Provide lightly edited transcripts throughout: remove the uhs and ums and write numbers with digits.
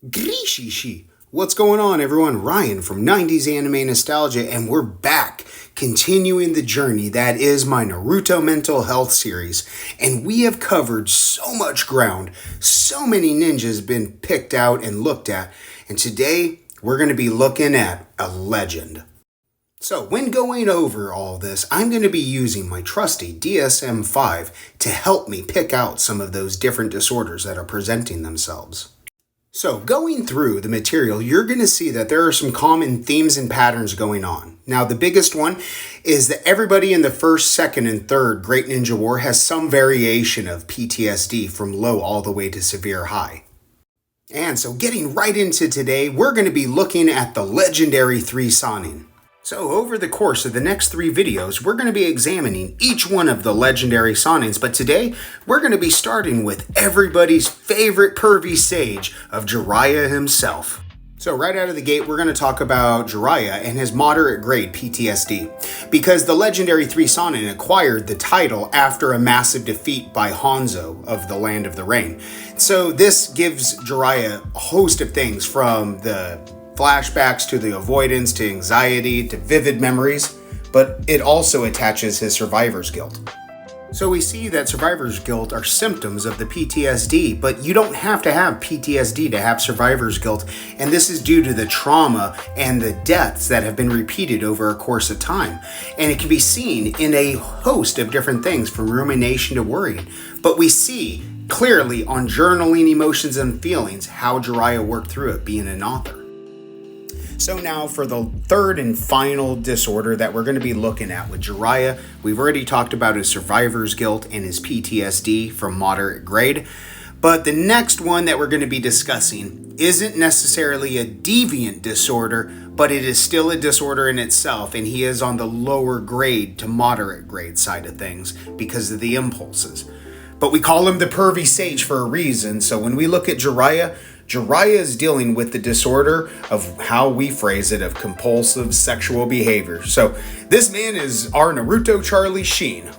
Grishishi. What's going on, everyone? Ryan from 90s Anime Nostalgia, and we're back, continuing the journey that is my Naruto Mental Health series. And we have covered so much ground, so many ninjas been picked out and looked at, and today we're going to be looking at a legend. So when going over all this, I'm going to be using my trusty DSM-5 to help me pick out some of those different disorders that are presenting themselves. So going through the material, you're going to see that there are some common themes and patterns going on. Now, the biggest one is that everybody in the first, second, and third Great Ninja War has some variation of PTSD from low all the way to severe high. And so getting right into today, we're going to be looking at the legendary 3 Sannin. So over the course of the next 3 videos, we're going to be examining each one of the legendary Sannins, but today we're going to be starting with everybody's favorite pervy sage of Jiraiya himself. So right out of the gate, we're going to talk about Jiraiya and his moderate grade PTSD, because the legendary 3 Sannin acquired the title after a massive defeat by Hanzo of the Land of the Rain. So this gives Jiraiya a host of things, from the flashbacks to the avoidance to anxiety to vivid memories, but it also attaches his survivor's guilt. So we see that survivor's guilt are symptoms of the PTSD, but you don't have to have PTSD to have survivor's guilt, and this is due to the trauma and the deaths that have been repeated over a course of time. And it can be seen in a host of different things, from rumination to worrying. But we see clearly on journaling emotions and feelings how Jiraiya worked through it, being an author. So now for the third and final disorder that we're going to be looking at with Jiraiya, we've already talked about his survivor's guilt and his PTSD from moderate grade. But the next one that we're going to be discussing isn't necessarily a deviant disorder, but it is still a disorder in itself, and he is on the lower grade to moderate grade side of things because of the impulses. But we call him the pervy sage for a reason, so when we look at Jiraiya is dealing with the disorder of, how we phrase it, of compulsive sexual behavior. So this man is our Naruto Charlie Sheen.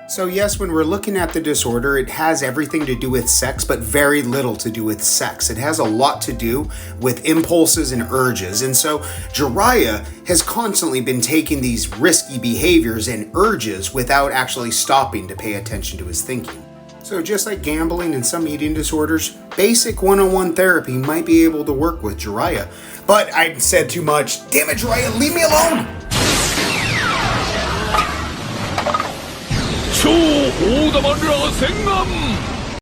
So yes, when we're looking at the disorder, it has everything to do with sex, but very little to do with sex. It has a lot to do with impulses and urges. And so Jiraiya has constantly been taking these risky behaviors and urges without actually stopping to pay attention to his thinking. So just like gambling and some eating disorders, basic one-on-one therapy might be able to work with Jiraiya. But I said too much. Damn it, Jiraiya, leave me alone!